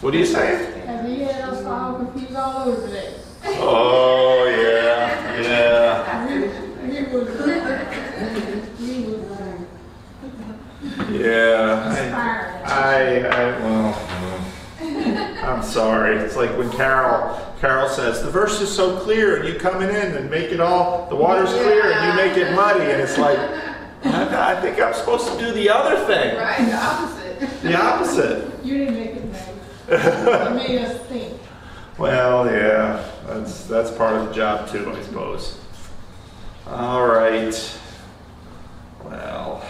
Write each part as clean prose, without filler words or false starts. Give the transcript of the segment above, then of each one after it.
What do you say? And he had us all confused all over the place. Oh, yeah, yeah. Yeah, I'm sorry. It's like when Carol says, the verse is so clear and you coming in and make it all, the water's clear and you make it muddy. And it's like, I think I'm supposed to do the other thing. Right, the opposite. The opposite. You didn't make it muddy. You made us think. Well, yeah, that's part of the job too, I suppose. All right. Well.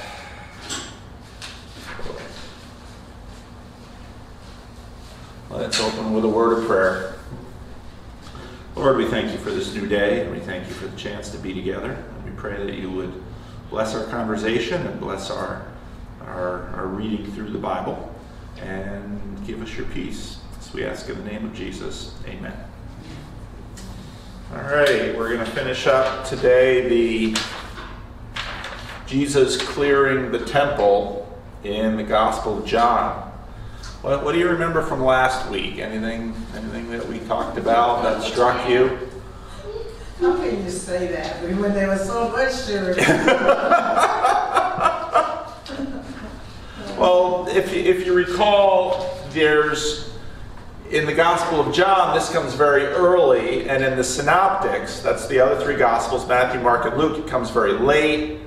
Let's open with a word of prayer. Lord, we thank you for this new day, and we thank you for the chance to be together. And we pray that you would bless our conversation and bless our reading through the Bible, and give us your peace. So we ask in the name of Jesus, amen. All right, we're going to finish up today the Jesus clearing the temple in the Gospel of John. What do you remember from last week? Anything that we talked about that struck you? How can you say that when there was so much to it? Well, if you recall, in the Gospel of John, this comes very early, and in the Synoptics, that's the other three Gospels, Matthew, Mark, and Luke, it comes very late,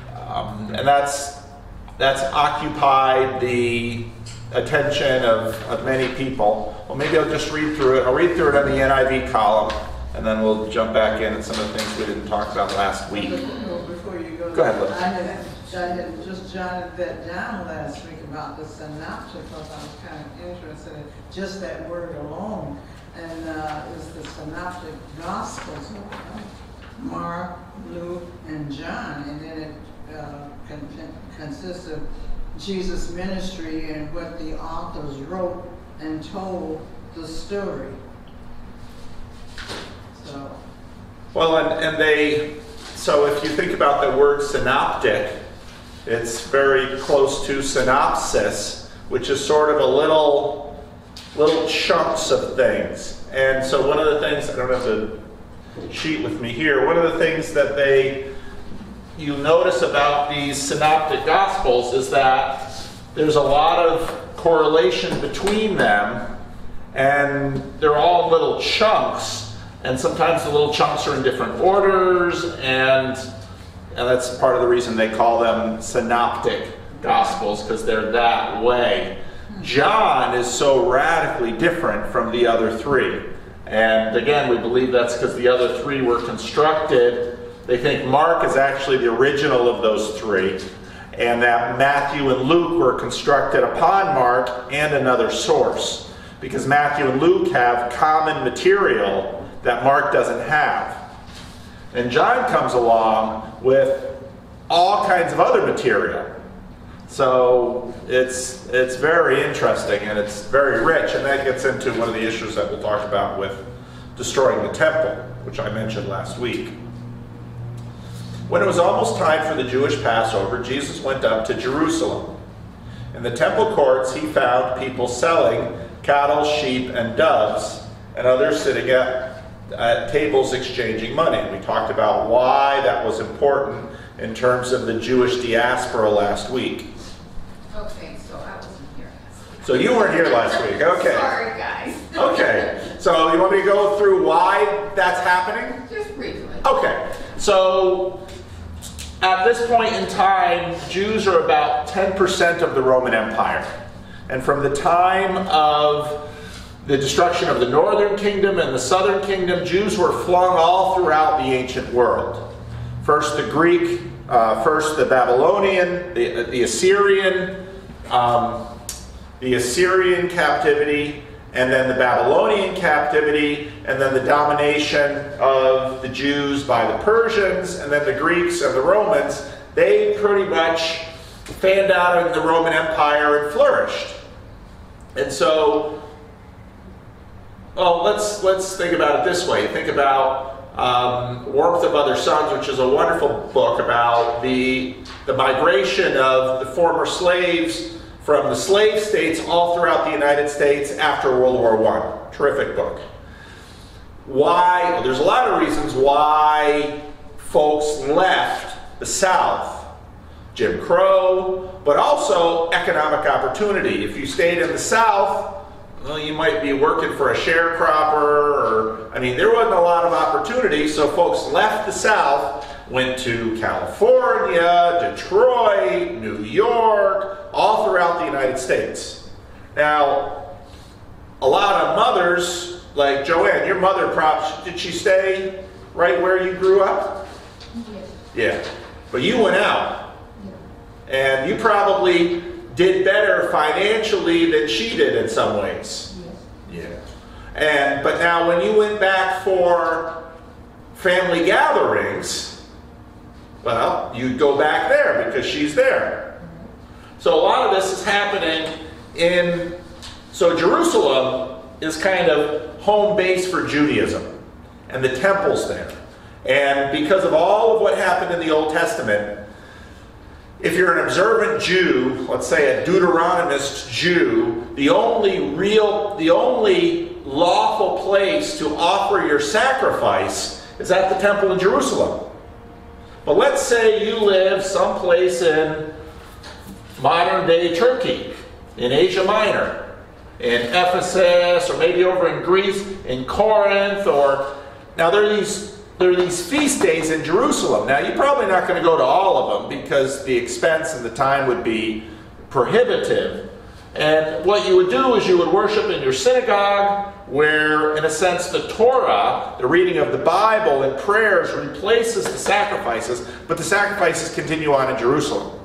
and that's occupied the attention of many people. Well, maybe I'll just read through it. I'll read through it on the NIV column, and then we'll jump back in at some of the things we didn't talk about last week. Before you go ahead, Liz. I had just jotted that down last week about the synoptic, because I was kind of interested in just that word alone. And it's the synoptic gospels, Mark, Luke, and John. And then it consists of Jesus' ministry and what the authors wrote and told the story. So. Well, so if you think about the word synoptic, it's very close to synopsis, which is sort of a little chunks of things. And so one of the things, I don't have the sheet with me here, one of the things that you notice about these synoptic gospels is that there's a lot of correlation between them, and they're all little chunks, and sometimes the little chunks are in different orders, and that's part of the reason they call them synoptic gospels, because they're that way. John is so radically different from the other three, and again, we believe that's because the other three were constructed. They think Mark is actually the original of those three, and that Matthew and Luke were constructed upon Mark and another source, because Matthew and Luke have common material that Mark doesn't have. And John comes along with all kinds of other material. So it's very interesting, and it's very rich, and that gets into one of the issues that we'll talk about with destroying the temple, which I mentioned last week. When it was almost time for the Jewish Passover, Jesus went up to Jerusalem. In the temple courts, he found people selling cattle, sheep, and doves, and others sitting at tables exchanging money. And we talked about why that was important in terms of the Jewish diaspora last week. Okay, so I wasn't here last week. So you weren't here last week, okay. Sorry, guys. Okay, so you want me to go through why that's happening? Just briefly. Okay, so at this point in time, Jews are about 10% of the Roman Empire. And from the time of the destruction of the northern kingdom and the southern kingdom, Jews were flung all throughout the ancient world. First the Greek, first the Babylonian, the Assyrian captivity, and then the Babylonian captivity, and then the domination of the Jews by the Persians, and then the Greeks and the Romans. They pretty much fanned out in the Roman Empire and flourished. And so, well, let's think about it this way. Think about Warmth of Other Suns, which is a wonderful book about the migration of the former slaves from the slave states all throughout the United States after World War I. Terrific book. Why? Well, there's a lot of reasons why folks left the South. Jim Crow, but also economic opportunity. If you stayed in the South, well, you might be working for a sharecropper, or, I mean, there wasn't a lot of opportunity, so folks left the South, went to California, Detroit, New York, all throughout the United States. Now, a lot of mothers, like Joanne, your mother, did she stay right where you grew up? Yes. Yeah, but you went out. And you probably did better financially than she did in some ways. Yes. Yeah. But now when you went back for family gatherings, well, you'd go back there because she's there. So a lot of this is happening so Jerusalem is kind of home base for Judaism, and the temple's there. And because of all of what happened in the Old Testament, if you're an observant Jew, let's say a Deuteronomist Jew, the only lawful place to offer your sacrifice is at the temple in Jerusalem. But let's say you live someplace in modern day Turkey, in Asia Minor, in Ephesus, or maybe over in Greece, in Corinth, or now there are these feast days in Jerusalem. Now, you're probably not going to go to all of them because the expense and the time would be prohibitive. And what you would do is you would worship in your synagogue, where, in a sense, the Torah, the reading of the Bible and prayers, replaces the sacrifices, but the sacrifices continue on in Jerusalem.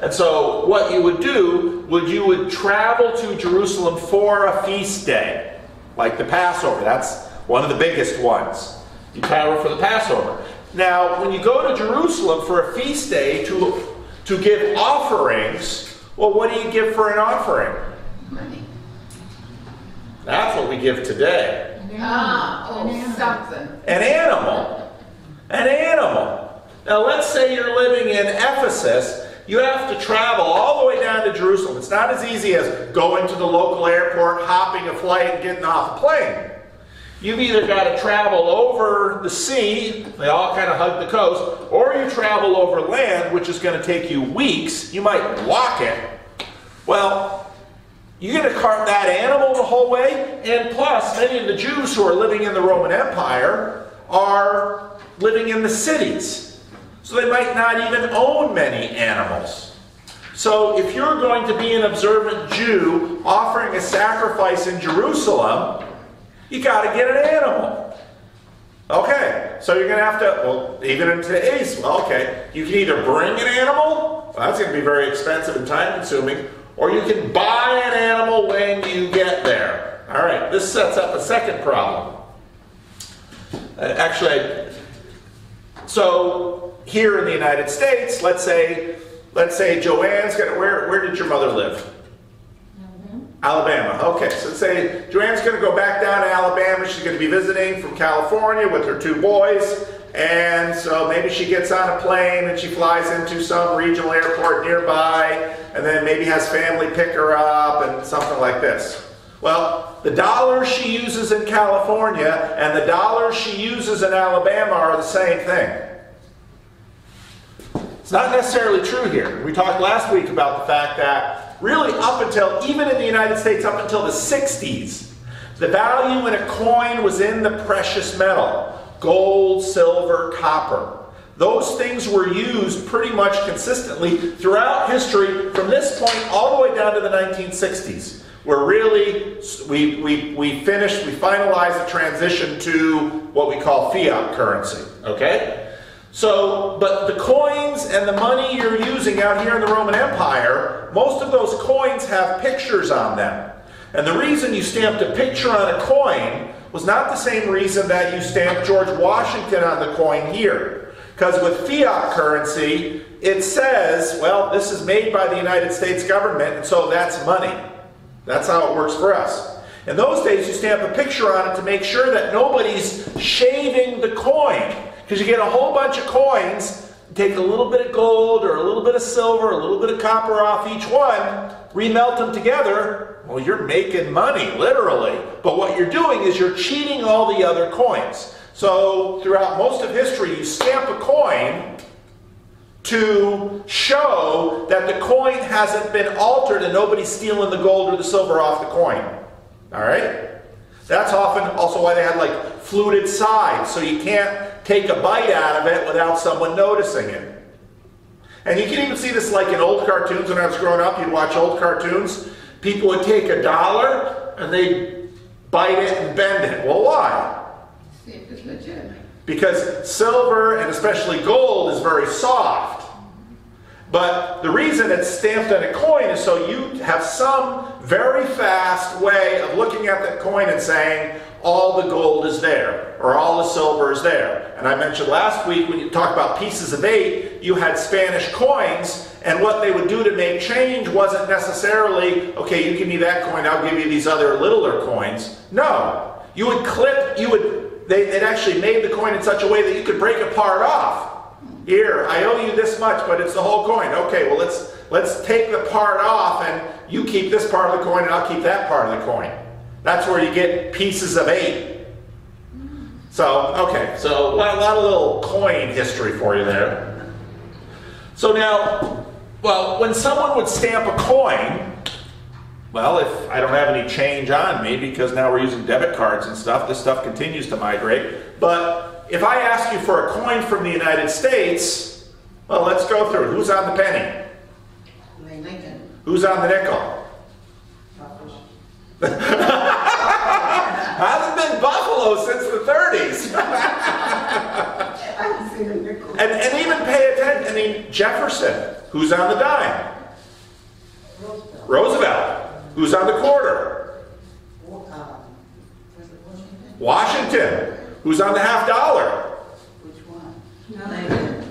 And so what you would do, you would travel to Jerusalem for a feast day, like the Passover. That's one of the biggest ones. You travel for the Passover. Now, when you go to Jerusalem for a feast day to give offerings, well, what do you give for an offering? Money. That's what we give today. Something. An animal. An animal. Now, let's say you're living in Ephesus. You have to travel all the way down to Jerusalem. It's not as easy as going to the local airport, hopping a flight, and getting off a plane. You've either got to travel over the sea, they all kind of hug the coast, or you travel over land, which is going to take you weeks. You might walk it. Well, you're going to cart that animal the whole way, and plus, many of the Jews who are living in the Roman Empire are living in the cities. So they might not even own many animals. So if you're going to be an observant Jew offering a sacrifice in Jerusalem, you got to get an animal. Okay, so you're going to have to, well, even in today's, well, okay, you can either bring an animal, well, that's going to be very expensive and time consuming, or you can buy an animal when you get there. All right, this sets up a second problem. So here in the United States, let's say Joanne's going to, where did your mother live? Alabama. Okay, so let's say Joanne's going to go back down to Alabama. She's going to be visiting from California with her 2 boys. And so maybe she gets on a plane and she flies into some regional airport nearby, and then maybe has family pick her up and something like this. Well, the dollars she uses in California and the dollars she uses in Alabama are the same thing. It's not necessarily true here. We talked last week about the fact that really up until, even in the United States, up until the 60s, the value in a coin was in the precious metal. Gold, silver, copper. Those things were used pretty much consistently throughout history from this point all the way down to the 1960s, where really we finalized the transition to what we call fiat currency, okay? So, but the coins and the money you're using out here in the Roman Empire, most of those coins have pictures on them. And the reason you stamped a picture on a coin was not the same reason that you stamped George Washington on the coin here. Because with fiat currency, it says, well, this is made by the United States government, and so that's money. That's how it works for us. In those days, you stamp a picture on it to make sure that nobody's shaving the coin. Because you get a whole bunch of coins take a little bit of gold or a little bit of silver, a little bit of copper off each one, remelt them together, well, you're making money, literally. But what you're doing is you're cheating all the other coins. So throughout most of history, you stamp a coin to show that the coin hasn't been altered and nobody's stealing the gold or the silver off the coin. All right? That's often also why they had like fluted sides, so you can't take a bite out of it without someone noticing it. And you can even see this like in old cartoons. When I was growing up, you'd watch old cartoons. People would take $1 and they'd bite it and bend it. Well, why? See if it's legitimate. Because silver, and especially gold, is very soft. But the reason it's stamped on a coin is so you have some very fast way of looking at that coin and saying, all the gold is there, or all the silver is there. And I mentioned last week, when you talk about pieces of 8, you had Spanish coins, and what they would do to make change wasn't necessarily, okay, you give me that coin, I'll give you these other littler coins. No. You would clip, they'd actually made the coin in such a way that you could break a part off. Here, I owe you this much, but it's the whole coin. Okay, well, let's take the part off, and you keep this part of the coin, and I'll keep that part of the coin. That's where you get pieces of 8. So, okay, so a lot of little coin history for you there. So now, well, when someone would stamp a coin, well, if I don't have any change on me, because now we're using debit cards and stuff, this stuff continues to migrate. But if I ask you for a coin from the United States, well, let's go through it. Who's on the penny? Lincoln. Who's on the nickel? Hasn't been Buffalo since the 30s. and even pay attention, I mean, Jefferson, who's on the dime? Roosevelt. Who's on the quarter? Washington. Who's on the $50? Which one?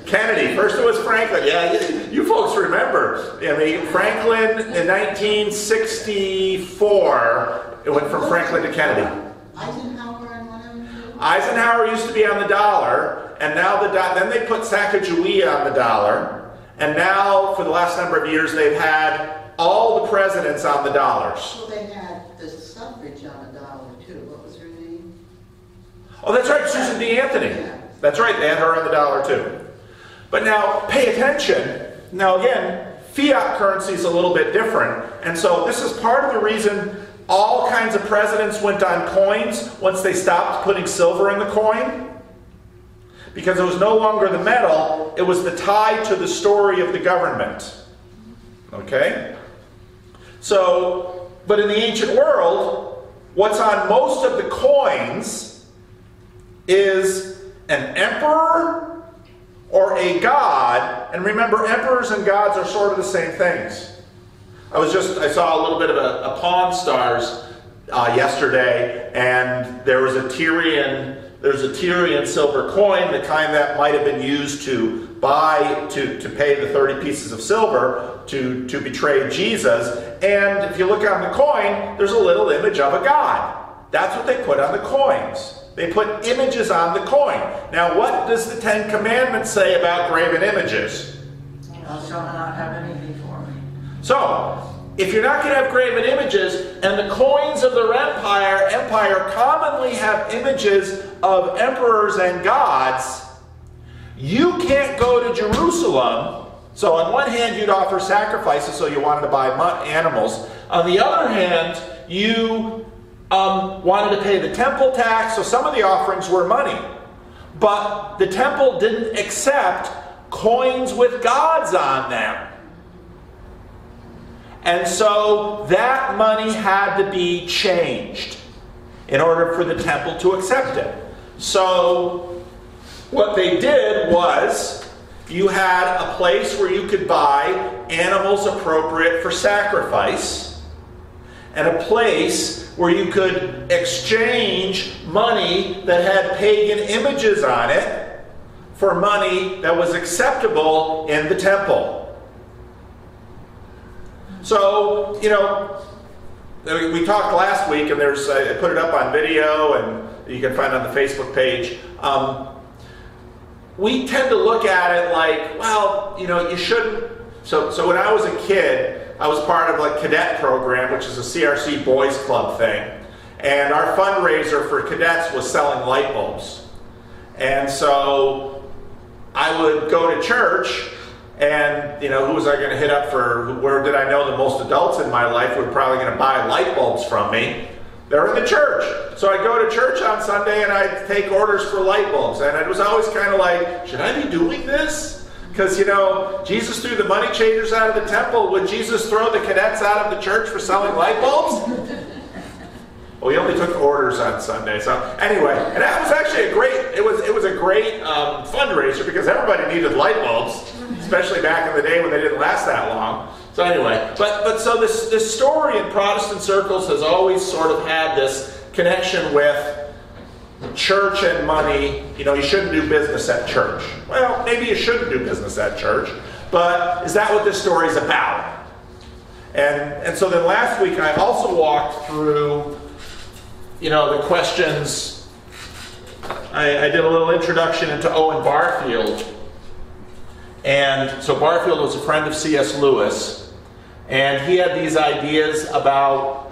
Kennedy. First it was Franklin. Yeah, you folks remember. I mean, Franklin in 1964, it went from Franklin to Kennedy. Eisenhower and whatever. Eisenhower used to be on the dollar, and now then they put Sacagawea on the dollar, and now for the last number of years they've had all the presidents on the dollars. Well, they had the suffrage on the dollar too. What was her name? Oh, that's right, Susan B. Anthony. That's right, they had her on the dollar too. But now, pay attention. Now again, fiat currency is a little bit different. And so this is part of the reason all kinds of presidents went on coins once they stopped putting silver in the coin. Because it was no longer the metal, it was the tie to the story of the government. Okay? So, but in the ancient world, what's on most of the coins is an emperor or a god. And remember, emperors and gods are sort of the same things. I saw a little bit of a Pawn Stars yesterday, and there was a Tyrian silver coin, the kind that might have been used to pay the 30 pieces of silver to betray Jesus. And if you look on the coin, there's a little image of a god. That's what they put on the coins. They put images on the coin. Now, what does the 10 Commandments say about graven images? Thou shalt not have any before me. So, if you're not going to have graven images, and the coins of their empire commonly have images of emperors and gods, you can't go to Jerusalem. So on one hand, you'd offer sacrifices, so you wanted to buy animals. On the other hand, you wanted to pay the temple tax, so some of the offerings were money. But the temple didn't accept coins with gods on them. And so that money had to be changed in order for the temple to accept it. So what they did was, you had a place where you could buy animals appropriate for sacrifice, and a place where you could exchange money that had pagan images on it for money that was acceptable in the temple. So, you know, we talked last week, and I put it up on video, and you can find it on the Facebook page. we tend to look at it like, well, you know, you shouldn't. So when I was a kid, I was part of a cadet program, which is a CRC boys club thing. And our fundraiser for cadets was selling light bulbs. And so I would go to church, and you know, who was I going to hit up for, where did I know the most adults in my life were probably going to buy light bulbs from me? They're in the church. So I'd go to church on Sunday and I'd take orders for light bulbs. And it was always kind of like, should I be doing this? Because, you know, Jesus threw the money changers out of the temple. Would Jesus throw the cadets out of the church for selling light bulbs? Well, he only took orders on Sunday. So anyway, and that was actually a great, it was a great fundraiser because everybody needed light bulbs, especially back in the day when they didn't last that long. So anyway, but so this story in Protestant circles has always sort of had this connection with church and money. You know, you shouldn't do business at church. Well, maybe you shouldn't do business at church, but is that what this story is about? And so then last week I also walked through, you know, the questions. I did a little introduction into Owen Barfield. And so Barfield was a friend of C.S. Lewis, and he had these ideas about,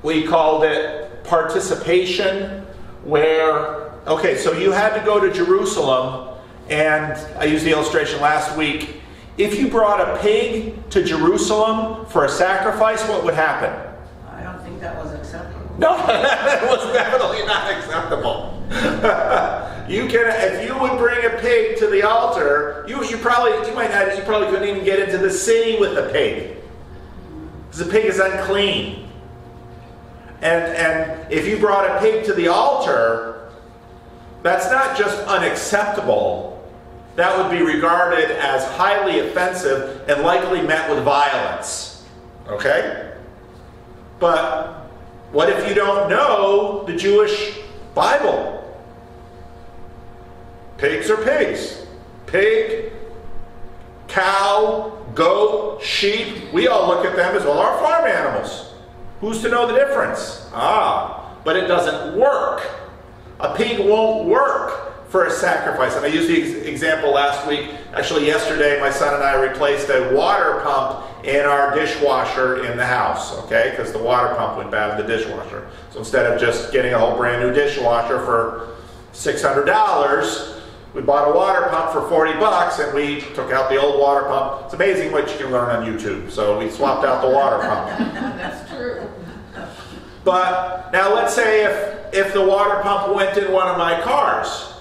we called it participation, where, okay, so you had to go to Jerusalem, and I used the illustration last week. If you brought a pig to Jerusalem for a sacrifice, what would happen? I don't think that was acceptable. No, that was definitely not acceptable. If you would bring a pig to the altar, you probably couldn't even get into the city with the pig, because the pig is unclean. And if you brought a pig to the altar, that's not just unacceptable. That would be regarded as highly offensive and likely met with violence. Okay? But what if you don't know the Jewish Bible? Pigs are pigs. Pig, cow, goat, sheep, we all look at them as, well, our farm animals. Who's to know the difference? But it doesn't work. A pig won't work for a sacrifice. And I used the example last week. Actually, yesterday, my son and I replaced a water pump in our dishwasher in the house, okay? Because the water pump went bad in the dishwasher. So instead of just getting a whole brand new dishwasher for $600, we bought a water pump for $40 and we took out the old water pump. It's amazing what you can learn on YouTube. So we swapped out the water pump. That's true. But now let's say if the water pump went in one of my cars,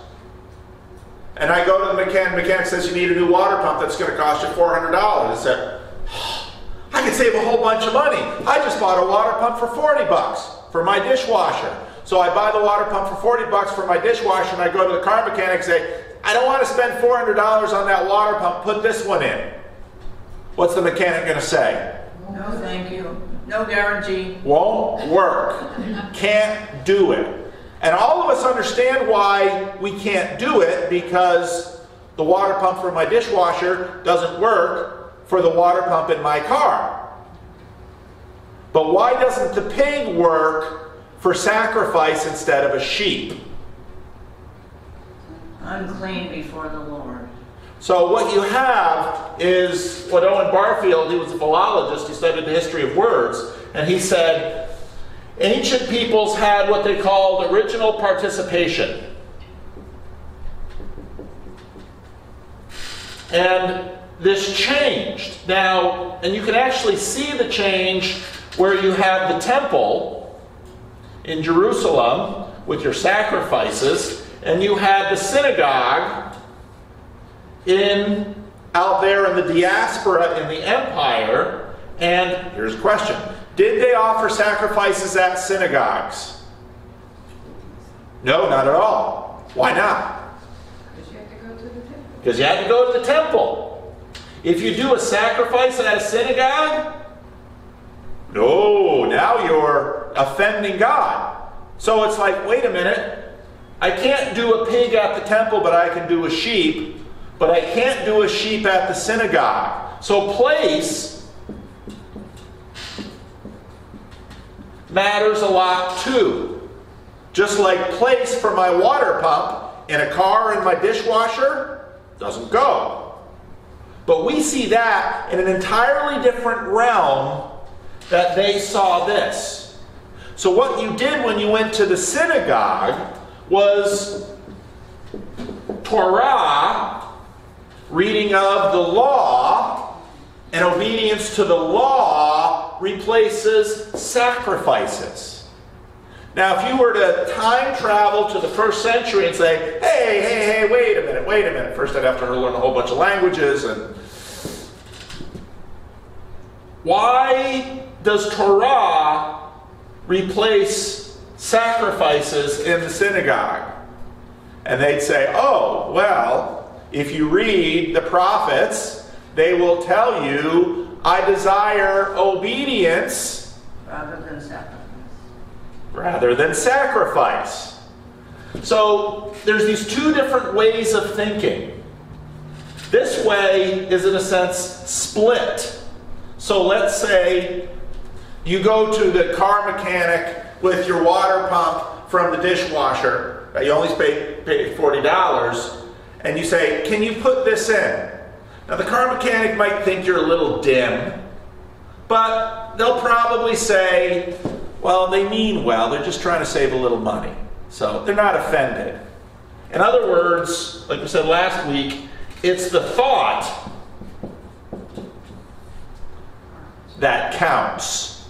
and I go to the mechanic says you need a new water pump that's going to cost you $400. I said, I could save a whole bunch of money. I just bought a water pump for $40 for my dishwasher. So I buy the water pump for $40 for my dishwasher, and I go to the car mechanic and say, I don't want to spend $400 on that water pump, put this one in. What's the mechanic going to say? No, thank you. No guarantee. Won't work. Can't do it. And all of us understand why we can't do it, because the water pump for my dishwasher doesn't work for the water pump in my car. But why doesn't the pig work for sacrifice instead of a sheep? Unclean before the Lord. So what you have is what Owen Barfield, he was a philologist, he studied the history of words, and he said, ancient peoples had what they called original participation. And this changed. Now, and you can actually see the change where you have the temple in Jerusalem with your sacrifices, and you had the synagogue out there in the diaspora in the empire. And here's a question. Did they offer sacrifices at synagogues? No, not at all. Why not? Because you have to go to the temple. Because you had to go to the temple. If you do a sacrifice at a synagogue, no, now you're offending God. So it's like, wait a minute. I can't do a pig at the temple, but I can do a sheep. But I can't do a sheep at the synagogue. So place matters a lot too. Just like place for my water pump in a car in my dishwasher doesn't go. But we see that in an entirely different realm that they saw this. So what you did when you went to the synagogue was Torah, reading of the law, and obedience to the law replaces sacrifices. Now, if you were to time travel to the first century and say, hey, wait a minute. First, I'd have to learn a whole bunch of languages. And why does Torah replace sacrifices in the synagogue? And they'd say, oh, well, if you read the prophets, they will tell you, I desire obedience rather than sacrifice. So there's these two different ways of thinking. This way is, in a sense, split. So let's say you go to the car mechanic with your water pump from the dishwasher. You only paid $40, and you say, can you put this in? Now the car mechanic might think you're a little dim, but they'll probably say, well, they mean well, they're just trying to save a little money. So they're not offended. In other words, like we said last week, it's the thought that counts.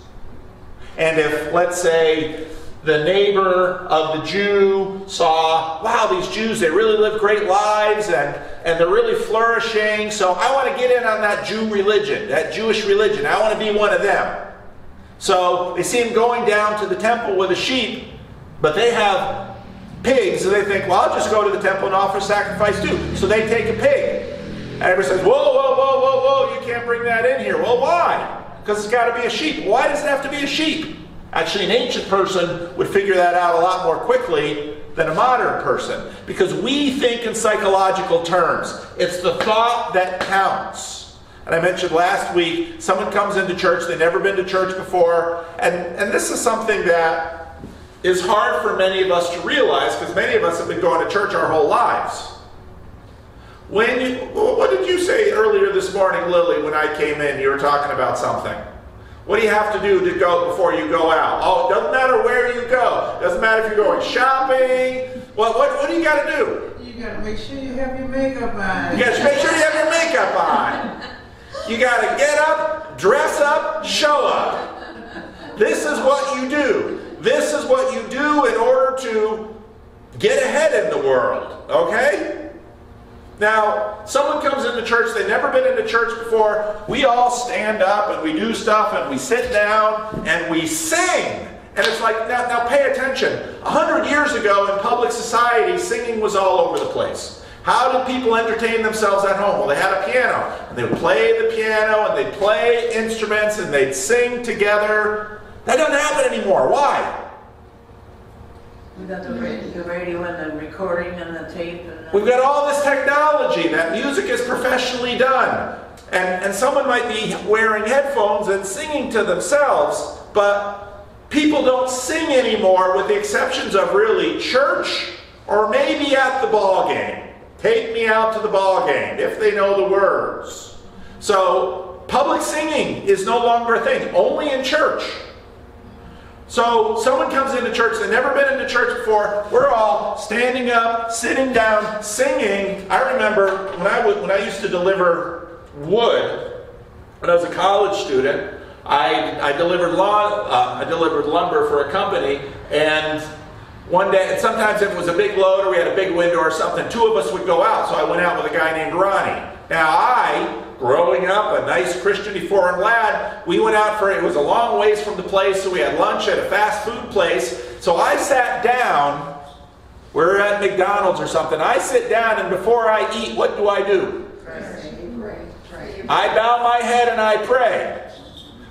And if, let's say, the neighbor of the Jew saw, wow, these Jews, they really live great lives and they're really flourishing, so I want to get in on that Jew religion, that Jewish religion. I want to be one of them. So they see him going down to the temple with a sheep, but they have pigs, and they think, well, I'll just go to the temple and offer sacrifice too. So they take a pig. And everybody says, whoa, you can't bring that in here. Well, why? Because it's got to be a sheep. Why does it have to be a sheep? Actually, an ancient person would figure that out a lot more quickly than a modern person, because we think in psychological terms. It's the thought that counts. And I mentioned last week, someone comes into church, they've never been to church before, and this is something that is hard for many of us to realize, because many of us have been going to church our whole lives. What did you say earlier this morning, Lily, when I came in? You were talking about something. What do you have to do to go before you go out? Oh, it doesn't matter where you go. It doesn't matter if you're going shopping. What do you got to do? You got to make sure you have your makeup on. You got to make sure you have your makeup on. You got to get up, dress up, show up. This is what you do. This is what you do in order to get ahead in the world, okay? Now, someone comes into church, they've never been into church before, we all stand up and we do stuff and we sit down and we sing. And it's like, now pay attention. 100 years ago in public society, singing was all over the place. How did people entertain themselves at home? Well, they had a piano, and they would play the piano, and they'd play instruments, and they'd sing together. That doesn't happen anymore. Why? We got the radio and the recording and the tape. And We've got all this technology. That music is professionally done. And someone might be wearing headphones and singing to themselves, but people don't sing anymore with the exceptions of really church or maybe at the ball game. Take me out to the ball game, if they know the words. So public singing is no longer a thing, only in church. So someone comes into church, they've never been into church before, we're all standing up, sitting down, singing. I remember when I used to deliver wood, when I was a college student, I delivered lumber for a company, and one day, and sometimes if it was a big load or we had a big window or something, two of us would go out, so I went out with a guy named Ronnie. Now growing up, a nice Christian foreign lad, we went out it was a long ways from the place, so we had lunch at a fast food place. So I sat down, we're at McDonald's or something, I sit down and before I eat, what do? pray. I bow my head and I pray.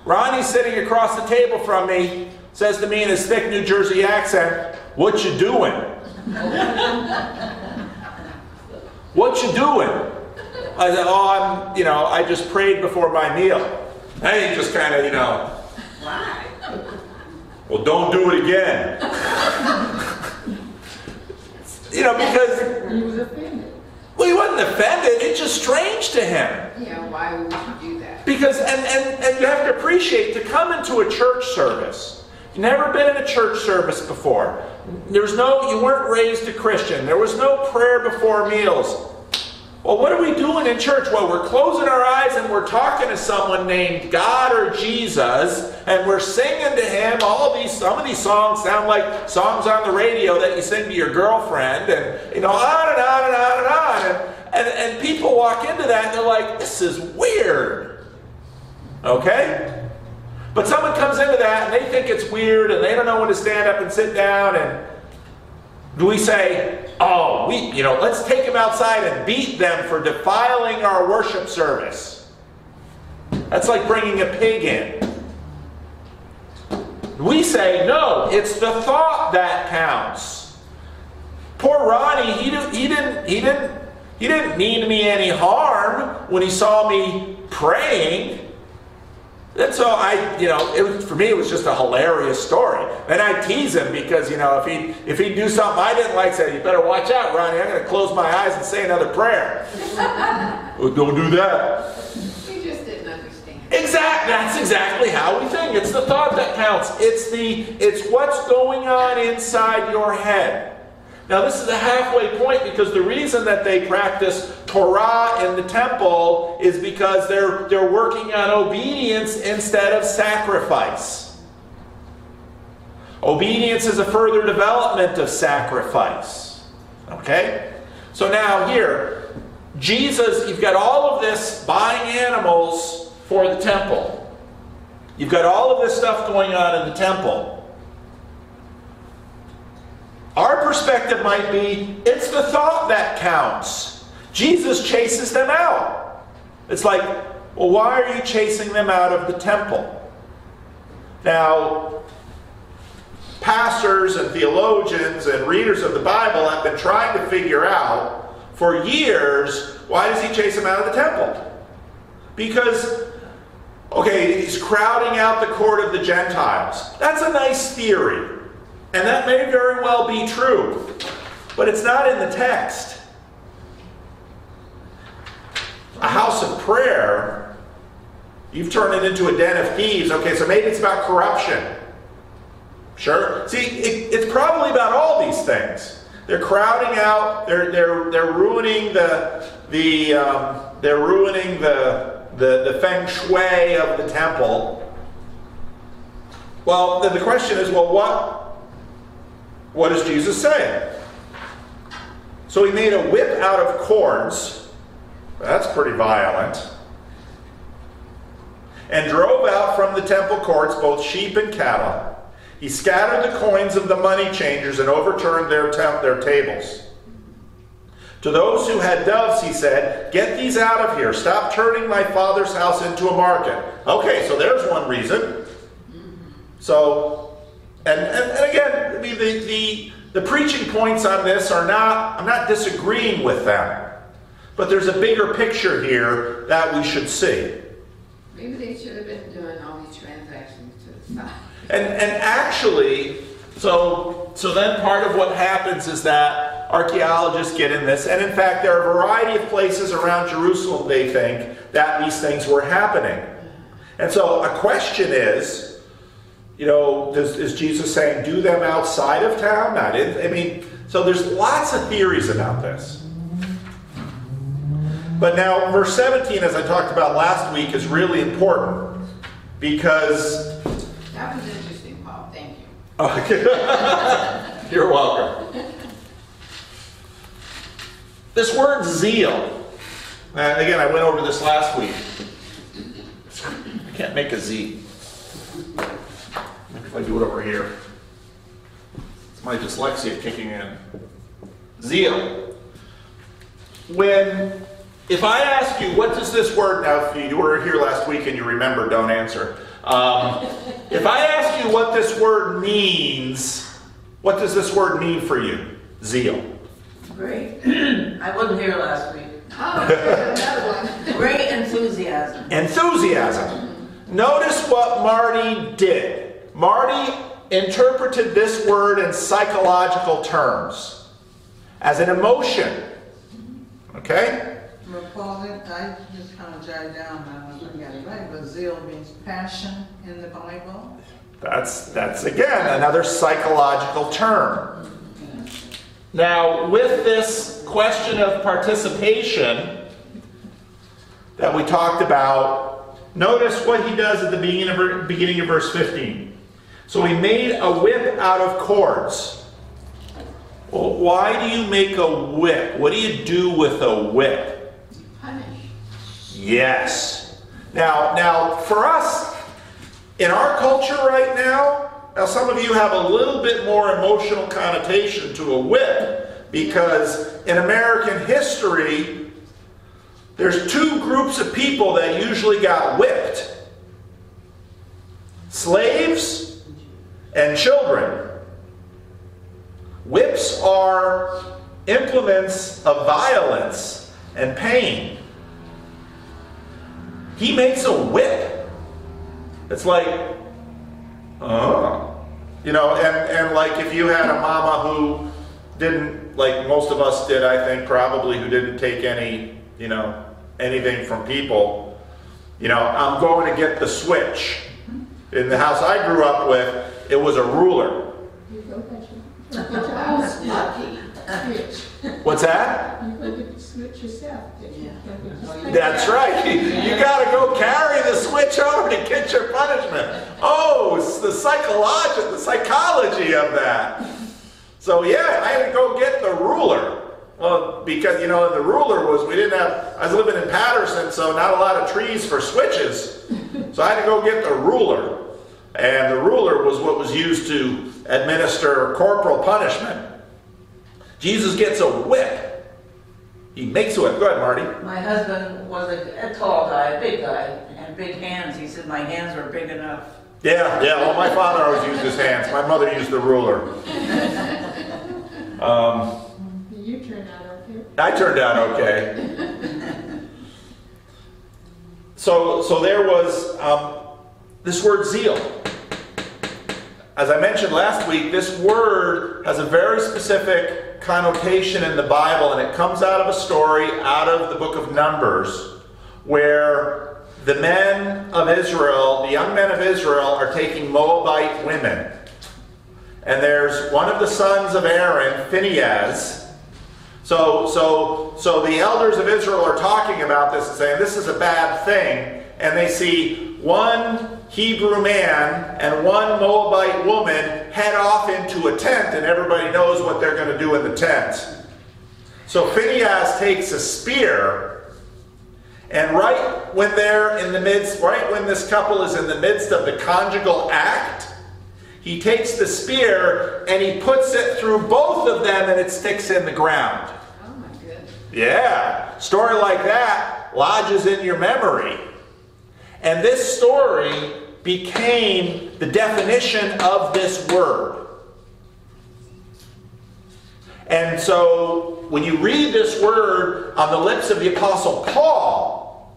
Ronnie sitting across the table from me says to me in his thick New Jersey accent, "What you doing?" "What you doing?" I said, "Oh, I just prayed before my meal." And he just kind of, Why? "Well, don't do it again." Because He was offended. Well, he wasn't offended. It's just strange to him. Yeah, why would you do that? Because, and you have to appreciate, to come into a church service, you've never been in a church service before. You weren't raised a Christian. There was no prayer before meals. Well, what are we doing in church? Well, we're closing our eyes and we're talking to someone named God or Jesus, and we're singing to him. Some of these songs sound like songs on the radio that you sing to your girlfriend, and on and on and on and on. And people walk into that and they're like, this is weird. Okay? But someone comes into that and they think it's weird and they don't know when to stand up and sit down, and do we say, oh, let's take them outside and beat them for defiling our worship service? That's like bringing a pig in. We say, no, it's the thought that counts. Poor Ronnie, he didn't mean me any harm when he saw me praying. And so for me, it was just a hilarious story. And I tease him because, if he'd do something I didn't like, say, you better watch out, Ronnie. I'm going to close my eyes and say another prayer. Oh, don't do that. You just didn't understand. That's exactly how we think. It's the thought that counts. It's what's going on inside your head. Now, this is a halfway point, because the reason that they practice Torah in the temple is because they're working on obedience instead of sacrifice. Obedience is a further development of sacrifice. Okay? So now here, Jesus, you've got all of this buying animals for the temple. You've got all of this stuff going on in the temple. Our perspective might be, it's the thought that counts. Jesus chases them out. It's like, well, why are you chasing them out of the temple? Now, pastors and theologians and readers of the Bible have been trying to figure out for years, why does he chase them out of the temple? Because, okay, he's crowding out the court of the Gentiles. That's a nice theory. And that may very well be true, but it's not in the text. A house of prayer, you've turned it into a den of thieves. Okay, so maybe it's about corruption. Sure. See, it's probably about all these things. They're crowding out. They're ruining the feng shui of the temple. Well, then the question is, well, what does Jesus say? So he made a whip out of cords. That's pretty violent. And drove out from the temple courts both sheep and cattle. He scattered the coins of the money changers and overturned their tables. To those who had doves, he said, get these out of here. Stop turning my Father's house into a market. Okay, so there's one reason. So, and again, I mean, the preaching points on this are not, I'm not disagreeing with them. But there's a bigger picture here that we should see. Maybe they should have been doing all these transactions to the side. And actually, so then part of what happens is that archaeologists get in this, and in fact there are a variety of places around Jerusalem, they think, that these things were happening. And so a question is, is Jesus saying do them outside of town? So there's lots of theories about this. But now verse 17, as I talked about last week, is really important because... That was interesting, Paul. Thank you. Okay. You're welcome. This word zeal. Again, I went over this last week. I can't make a Z. Maybe if I do it over here. It's my dyslexia kicking in. Zeal. If I ask you, what does this word, now if you were here last week and you remember, don't answer. If I ask you what this word means, what does this word mean for you? Zeal. Great. I wasn't here last week. Oh, there's another one. Great enthusiasm. Enthusiasm. Notice what Marty did. Marty interpreted this word in psychological terms. as an emotion. Okay? Well, Paul, I just kind of jotted down, I don't know if I got it right, but zeal means passion in the Bible. That's again another psychological term. Now, with this question of participation that we talked about, notice what he does at the beginning of verse 15. So he made a whip out of cords. Well, why do you make a whip? What do you do with a whip? Punish. Yes. Now, for us, in our culture right now, some of you have a little bit more emotional connotation to a whip, because in American history, there's two groups of people that usually got whipped. Slaves and children. Whips are implements of violence and pain. He makes a whip. It's like, you know, and like if you had a mama who didn't, like most of us did, I think probably, who didn't take any, you know, anything from people, you know, I'm going to get the switch. In the house I grew up with, it was a ruler. You go get your switch. What's that? You go get the switch yourself. That's right. You got to go carry the switch over to get your punishment. Oh, it's the psychology of that. So yeah, I had to go get the ruler. Well, because, you know, the ruler was, I was living in Patterson, so not a lot of trees for switches. So I had to go get the ruler. And the ruler was what was used to administer corporal punishment. Jesus gets a whip. He makes a whip. Go ahead, Marty. My husband was a tall guy, a big guy, and big hands. He said my hands were big enough. Yeah. Well, my father always used his hands. My mother used the ruler. You turned out okay. I turned out okay. So there was this word zeal. As I mentioned last week, this word has a very specific connotation in the Bible, and it comes out of a story out of the book of Numbers, where the men of Israel, the young men of Israel, are taking Moabite women. And there's one of the sons of Aaron, Phinehas. So the elders of Israel are talking about this and saying this is a bad thing. And they see one Hebrew man and one Moabite woman head off into a tent, and everybody knows what they're going to do in the tent. So Phinehas takes a spear, and right when this couple is in the midst of the conjugal act, he takes the spear and he puts it through both of them, and it sticks in the ground. Oh my goodness. Yeah, story like that lodges in your memory. And this story became the definition of this word. And so when you read this word on the lips of the Apostle Paul,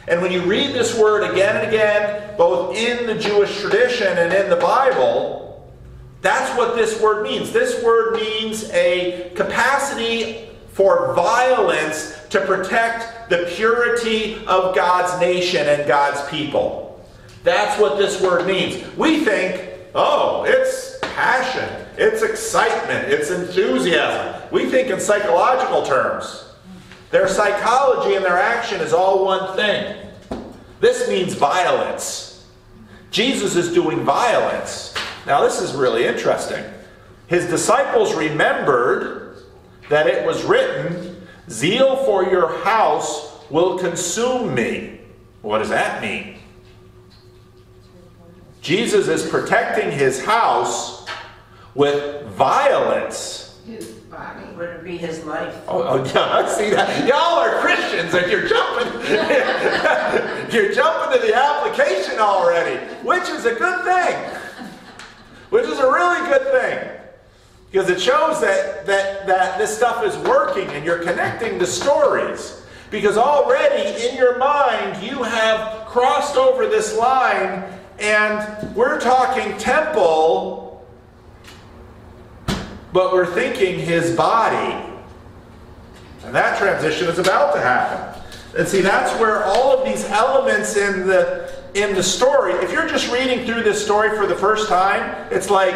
and when you read this word again and again, both in the Jewish tradition and in the Bible, that's what this word means. This word means a capacity for violence to protect the purity of God's nation and God's people. That's what this word means. We think, oh, it's passion, it's excitement, it's enthusiasm. We think in psychological terms. Their psychology and their action is all one thing. This means violence. Jesus is doing violence. Now this is really interesting. His disciples remembered that it was written, "Zeal for your house will consume me." What does that mean? Jesus is protecting his house with violence. His body. Would it be his life? Oh yeah, I see that. Y'all are Christians and you're jumping to the application already, which is a good thing. Which is a really good thing. Because it shows that this stuff is working and you're connecting the stories. Because already in your mind you have crossed over this line, and we're talking temple, but we're thinking his body. And that transition is about to happen. And see, that's where all of these elements in the story, if you're just reading through this story for the first time, it's like,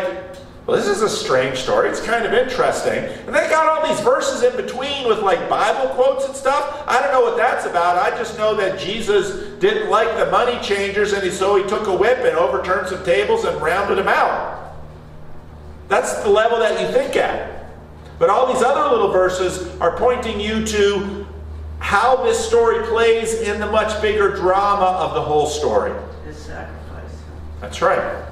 well, this is a strange story. It's kind of interesting. And they got all these verses in between with like Bible quotes and stuff. I don't know what that's about. I just know that Jesus didn't like the money changers, and so he took a whip and overturned some tables and rounded them out. That's the level that you think at. But all these other little verses are pointing you to how this story plays in the much bigger drama of the whole story. His sacrifice. That's right.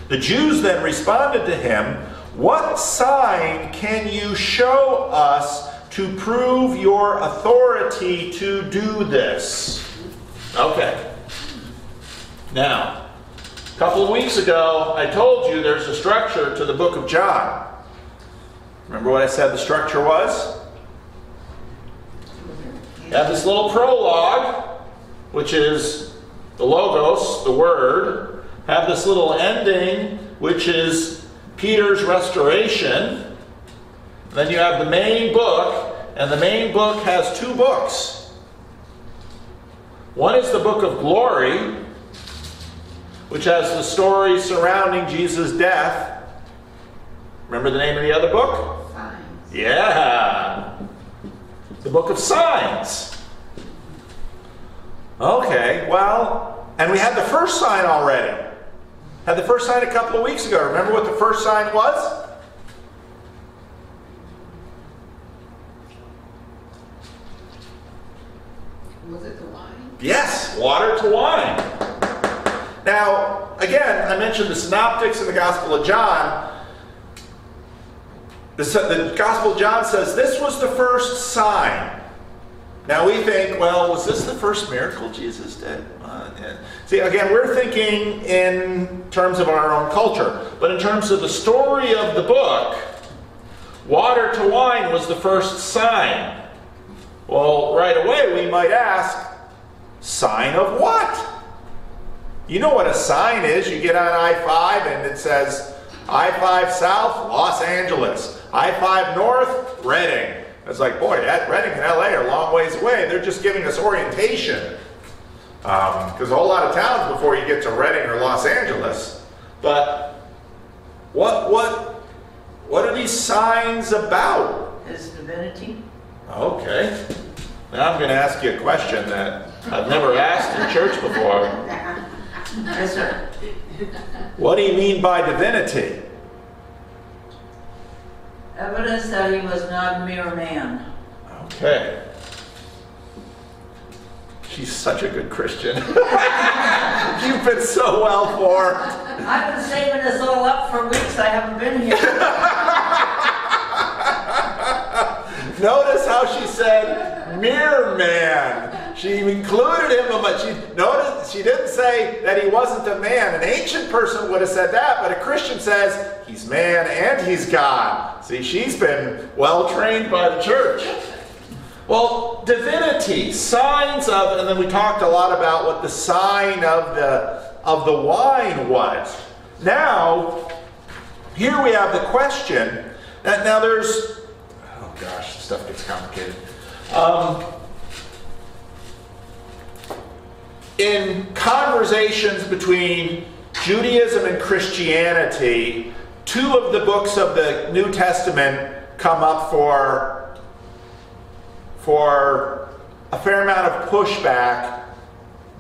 The Jews then responded to him, "What sign can you show us to prove your authority to do this?" Okay. Now, a couple of weeks ago, I told you there's a structure to the book of John. Remember what I said the structure was? You have this little prologue, which is the Logos, the Word. Have this little ending, which is Peter's restoration. Then you have the main book, and the main book has two books. One is the book of glory, which has the story surrounding Jesus' death. Remember the name of the other book? Signs. Yeah. The book of signs. Okay, well, and we had the first sign already. Had the first sign a couple of weeks ago. Remember what the first sign was? Was it the wine? Yes, water to wine. Now, again, I mentioned the Synoptics and the Gospel of John. The Gospel of John says this was the first sign. Now we think, well, was this the first miracle Jesus did? Yeah. See, again, we're thinking in terms of our own culture. But in terms of the story of the book, water to wine was the first sign. Well, right away we might ask, sign of what? You know what a sign is. You get on I-5 and it says, I-5 South, Los Angeles. I-5 North, Redding. It's like, boy, that Redding and LA are a long ways away. They're just giving us orientation. Because a whole lot of towns before you get to Redding or Los Angeles. But what are these signs about? His divinity. Okay. Now I'm going to ask you a question that I've never asked in church before. Yes, sir. What do you mean by divinity? Evidence that he was not a mere man. Okay. She's such a good Christian. You've been so well formed. I've been saving this all up for weeks. I haven't been here. Notice how she said mere man. She included him, but she didn't say that he wasn't a man. An ancient person would have said that, but a Christian says he's man and he's God. See, she's been well trained by the church. Well, divinity, signs of, and then we talked a lot about what the sign of the wine was. Now, here we have the question. Now there's, oh gosh, this stuff gets complicated. In conversations between Judaism and Christianity, two of the books of the New Testament come up for a fair amount of pushback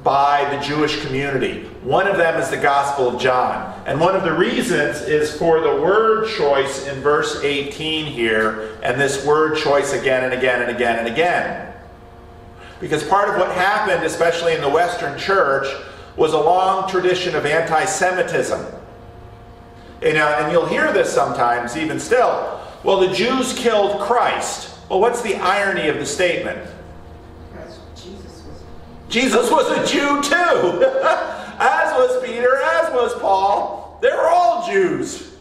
by the Jewish community. One of them is the Gospel of John. And one of the reasons is for the word choice in verse 18 here, and this word choice again and again and again and again. Because part of what happened, especially in the Western church, was a long tradition of anti-Semitism. And you'll hear this sometimes, even still. Well, the Jews killed Christ. Well, what's the irony of the statement? Because Jesus was a Jew too. As was Peter, as was Paul. They were all Jews.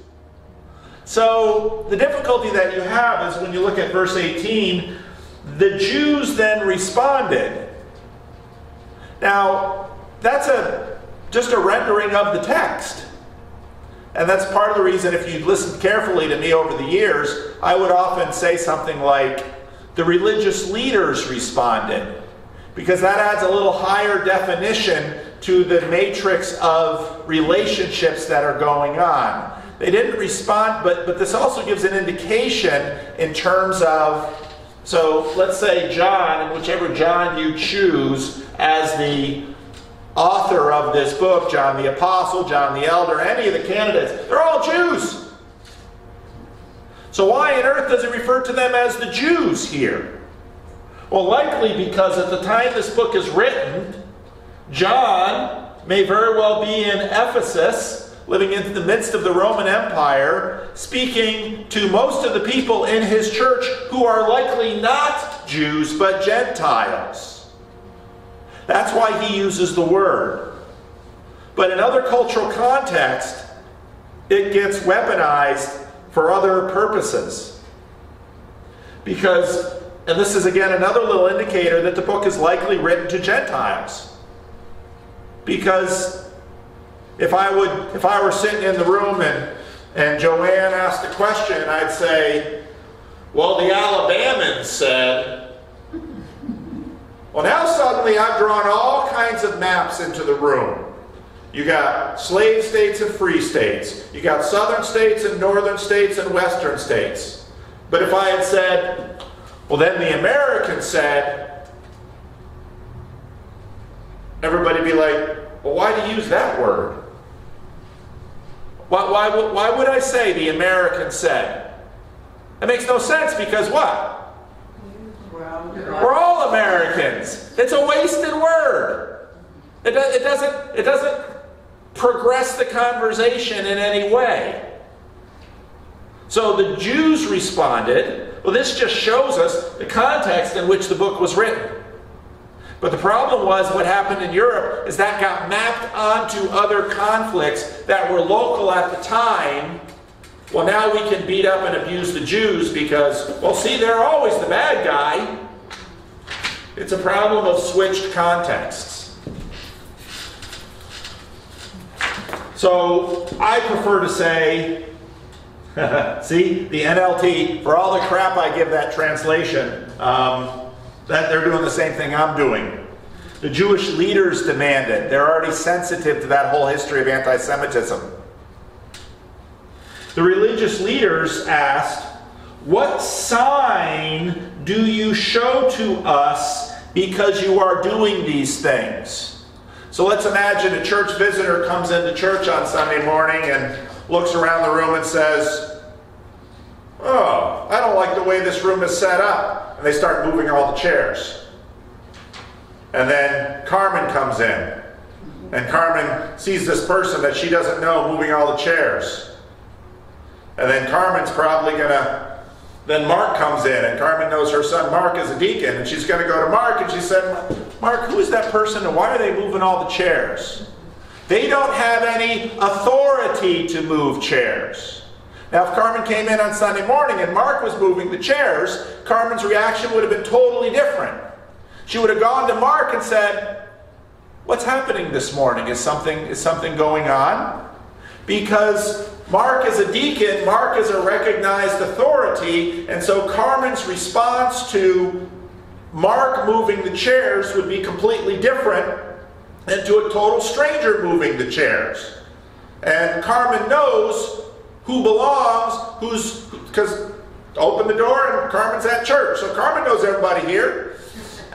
So the difficulty that you have is when you look at verse 18, the Jews then responded. Now, that's just a rendering of the text. And that's part of the reason, if you listened carefully to me over the years, I would often say something like, the religious leaders responded, because that adds a little higher definition to the matrix of relationships that are going on. They didn't respond, but this also gives an indication in terms of, so let's say John, and whichever John you choose as the author of this book, John the Apostle, John the Elder, any of the candidates, they're all Jews. So why on earth does it refer to them as the Jews here? Well, likely because at the time this book is written, John may very well be in Ephesus, living in the midst of the Roman Empire, speaking to most of the people in his church who are likely not Jews, but Gentiles. That's why he uses the word. But in other cultural contexts, it gets weaponized for other purposes. Because, and this is again another little indicator that the book is likely written to Gentiles. Because if I were sitting in the room and Joanne asked a question, I'd say, well, the Alabamans said, well, now suddenly I've drawn all kinds of maps into the room. You got slave states and free states. You got southern states and northern states and western states. But if I had said, well, then the Americans said, everybody would be like, well, why do you use that word? Why would I say the Americans said? That makes no sense because what? We're all Americans. It's a wasted word. It doesn't progress the conversation in any way. So the Jews responded. Well, this just shows us the context in which the book was written. But the problem was what happened in Europe is that got mapped onto other conflicts that were local at the time. Well, now we can beat up and abuse the Jews because, well, see, they're always the bad guy. It's a problem of switched contexts. So I prefer to say, see, the NLT, for all the crap I give that translation, that they're doing the same thing I'm doing. The Jewish leaders demanded. They're already sensitive to that whole history of anti-Semitism. The religious leaders asked, what sign do you show to us because you are doing these things? So let's imagine a church visitor comes into church on Sunday morning and looks around the room and says, oh, I don't like the way this room is set up. And they start moving all the chairs. And then Carmen comes in. And Carmen sees this person that she doesn't know moving all the chairs. And then Carmen's probably going to... Then Mark comes in, and Carmen knows her son Mark is a deacon. And she's going to go to Mark, and she said, Mark, who is that person, and why are they moving all the chairs? They don't have any authority to move chairs. Now, if Carmen came in on Sunday morning and Mark was moving the chairs, Carmen's reaction would have been totally different. She would have gone to Mark and said, what's happening this morning? Is something going on? Because Mark is a deacon, Mark is a recognized authority, and so Carmen's response to Mark moving the chairs would be completely different than to a total stranger moving the chairs. And Carmen knows who belongs, because open the door and Carmen's at church. So Carmen knows everybody here.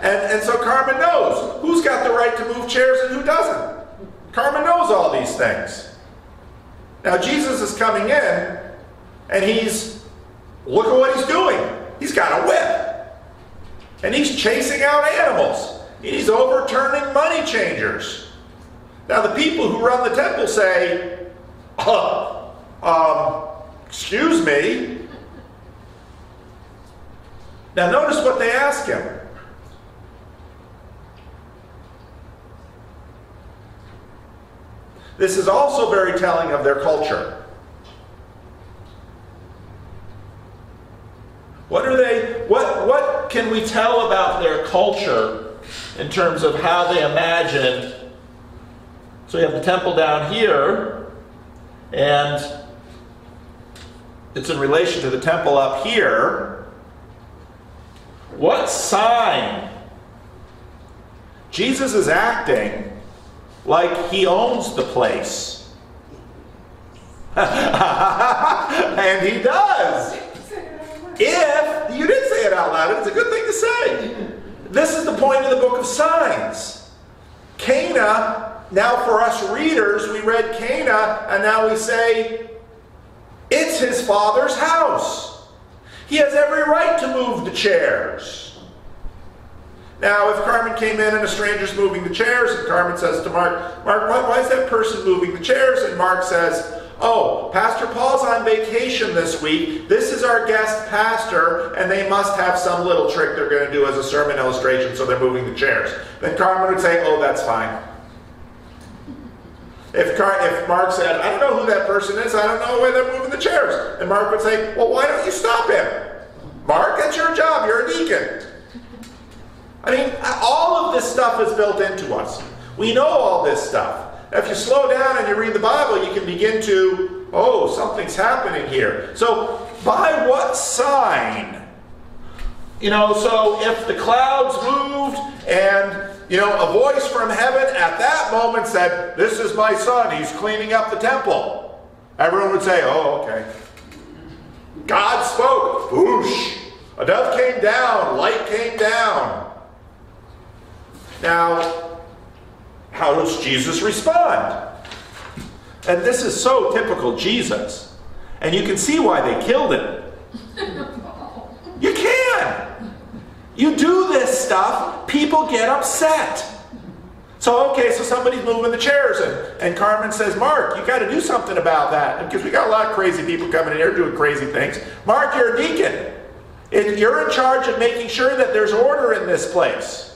And so Carmen knows who's got the right to move chairs and who doesn't. Carmen knows all these things. Now Jesus is coming in and look at what he's doing. He's got a whip. And he's chasing out animals. He's overturning money changers. Now the people who run the temple say, excuse me. Now notice what they ask him. This is also very telling of their culture. What can we tell about their culture in terms of how they imagined? So you have the temple down here, and it's in relation to the temple up here. What sign? Jesus is acting like he owns the place. And he does. If, you did say it out loud, it's a good thing to say. This is the point of the book of signs. Cana, now for us readers, we read Cana, and now we say, it's his father's house. He has every right to move the chairs. Now, if Carmen came in and a stranger's moving the chairs, and Carmen says to Mark, Mark, why is that person moving the chairs? And Mark says, oh, Pastor Paul's on vacation this week. This is our guest pastor, and they must have some little trick they're going to do as a sermon illustration, so they're moving the chairs. Then Carmen would say, oh, that's fine. If Mark said, I don't know who that person is, I don't know why they're moving the chairs. And Mark would say, well, why don't you stop him? Mark, that's your job. You're a deacon. I mean, all of this stuff is built into us. We know all this stuff. If you slow down and you read the Bible, you can begin to, oh, something's happening here. So, by what sign? You know, so if the clouds moved and, you know, a voice from heaven at that moment said, this is my son, he's cleaning up the temple. Everyone would say, oh, okay. God spoke, whoosh. A dove came down, light came down. Now, how does Jesus respond? And this is so typical Jesus. And you can see why they killed him. You can. You do this stuff, people get upset. So, okay, so somebody's moving the chairs, and Carmen says, Mark, you got to do something about that. Because we got a lot of crazy people coming in here doing crazy things. Mark, you're a deacon. And you're in charge of making sure that there's order in this place.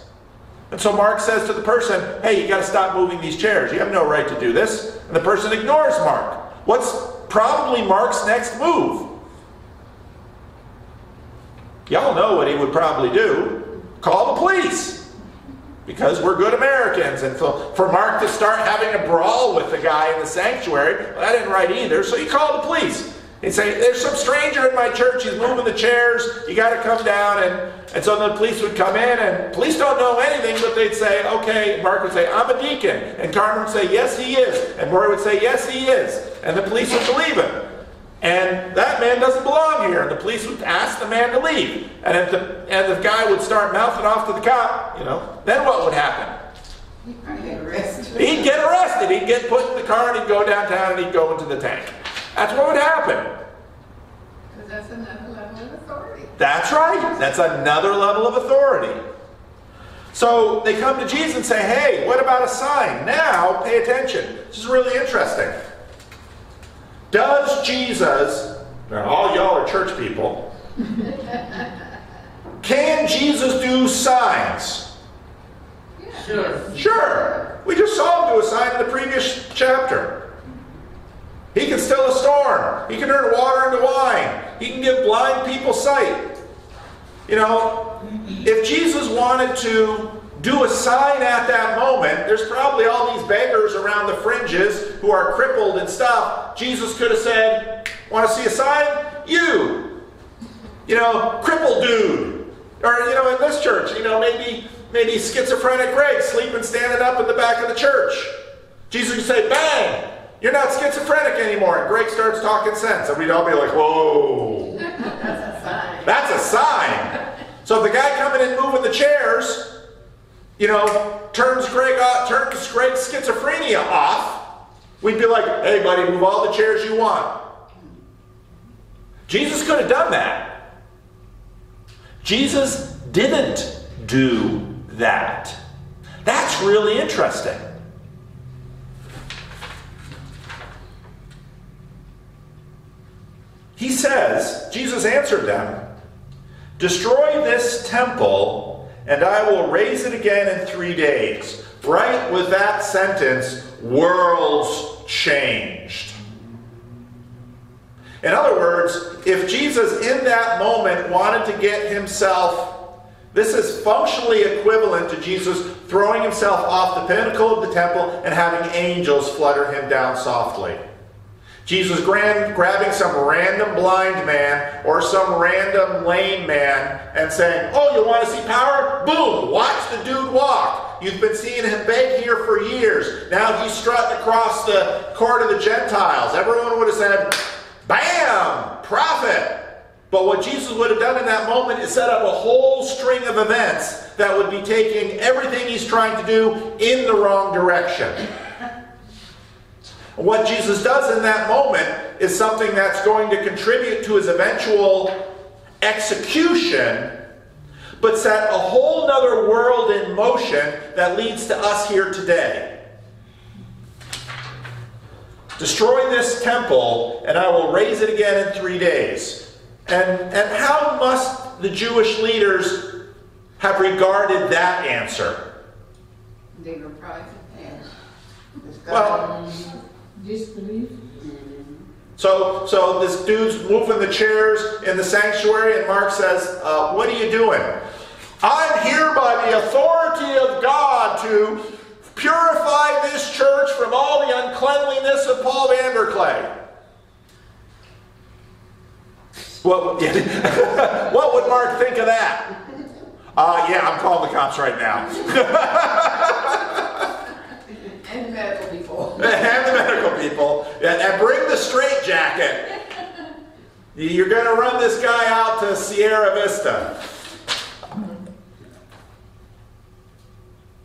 And so Mark says to the person, hey, you got to stop moving these chairs. You have no right to do this. And the person ignores Mark. What's probably Mark's next move? Y'all know what he would probably do. Call the police. Because we're good Americans. And for Mark to start having a brawl with the guy in the sanctuary, well, that didn't right either. So you call the police. He'd say, there's some stranger in my church, he's moving the chairs, you got to come down. And so the police would come in, and police don't know anything, but they'd say, okay, Mark would say, I'm a deacon. And Carmen would say, yes, he is. And Roy would say, yes, he is. And the police would believe him. And that man doesn't belong here. And the police would ask the man to leave. And if the guy would start mouthing off to the cop, you know, then what would happen? I get arrested. He'd get arrested. He'd get put in the car, and he'd go downtown, and he'd go into the tank. That's what would happen. Because that's another level of authority. That's right. That's another level of authority. So they come to Jesus and say, hey, what about a sign? Now, pay attention. This is really interesting. Does Jesus, now all y'all are church people, can Jesus do signs? Yeah. Sure. Sure. We just saw him do a sign in the previous chapter. He can still a storm. He can turn water into wine. He can give blind people sight. You know, if Jesus wanted to do a sign at that moment, there's probably all these beggars around the fringes who are crippled and stuff. Jesus could have said, want to see a sign? You know, crippled dude. Or, you know, in this church, you know, maybe schizophrenic Greg sleeping standing up in the back of the church. Jesus could say, bang! You're not schizophrenic anymore. And Greg starts talking sense. And we'd all be like, whoa. That's a sign. That's a sign. So if the guy coming in moving the chairs, you know, turns Greg's schizophrenia off, we'd be like, hey buddy, move all the chairs you want. Jesus could have done that. Jesus didn't do that. That's really interesting. He says, Jesus answered them, destroy this temple, and I will raise it again in 3 days. Right with that sentence, worlds changed. In other words, if Jesus in that moment wanted to get himself, this is functionally equivalent to Jesus throwing himself off the pinnacle of the temple and having angels flutter him down softly. Jesus grabbing some random blind man or some random lame man and saying, oh, you want to see power? Boom, watch the dude walk. You've been seeing him beg here for years. Now he's strutting across the court of the Gentiles. Everyone would have said, bam, prophet. But what Jesus would have done in that moment is set up a whole string of events that would be taking everything he's trying to do in the wrong direction. What Jesus does in that moment is something that's going to contribute to his eventual execution, but set a whole nother world in motion that leads to us here today. Destroy this temple, and I will raise it again in 3 days. And how must the Jewish leaders have regarded that answer? They were probably, Well, Disbelief. so this dude's moving the chairs in the sanctuary, and Mark says, what are you doing? I'm here by the authority of God to purify this church from all the uncleanliness of Paul Vanderklay. What would Mark think of that? Yeah, I'm calling the cops right now. and the medical people. And the medical people. And bring the straitjacket. You're going to run this guy out to Sierra Vista.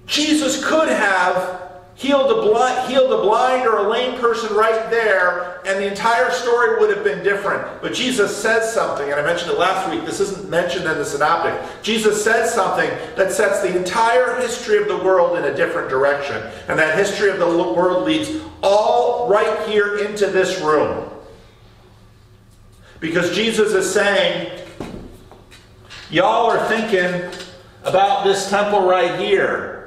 Jesus could have healed a blind or a lame person right there, and the entire story would have been different. But Jesus says something, and I mentioned it last week. This isn't mentioned in the synoptic. Jesus says something that sets the entire history of the world in a different direction. And that history of the world leads all right here into this room. Because Jesus is saying, y'all are thinking about this temple right here.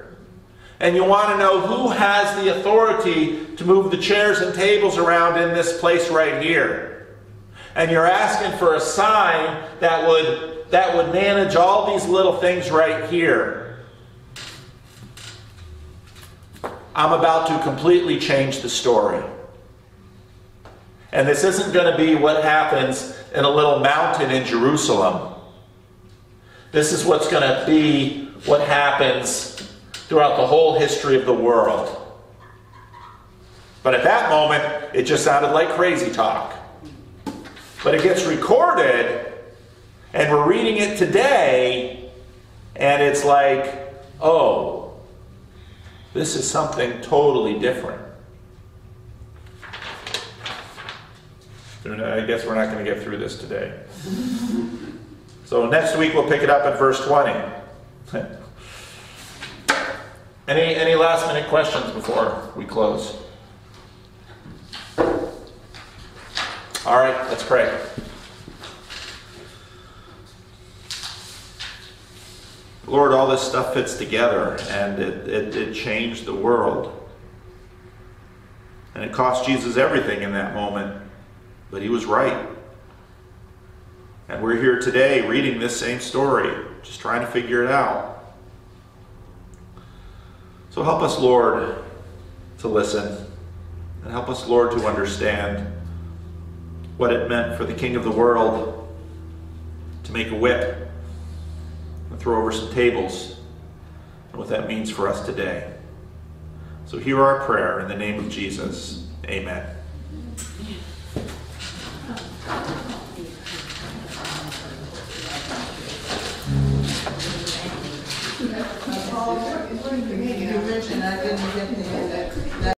And you want to know who has the authority to move the chairs and tables around in this place right here. And you're asking for a sign that would manage all these little things right here. I'm about to completely change the story. And this isn't going to be what happens in a little mountain in Jerusalem. This is what's going to be what happens throughout the whole history of the world. But at that moment, it just sounded like crazy talk. But it gets recorded, and we're reading it today, and it's like, oh, this is something totally different. I guess we're not going to get through this today. So next week we'll pick it up at verse 20. Any last minute questions before we close? All right, let's pray. Lord, all this stuff fits together, and it changed the world. And it cost Jesus everything in that moment, but he was right. And we're here today reading this same story, just trying to figure it out. So help us, Lord, to listen, and help us, Lord, to understand what it meant for the King of the world to make a whip and throw over some tables, and what that means for us today. So hear our prayer in the name of Jesus. Amen. You mentioned I didn't get the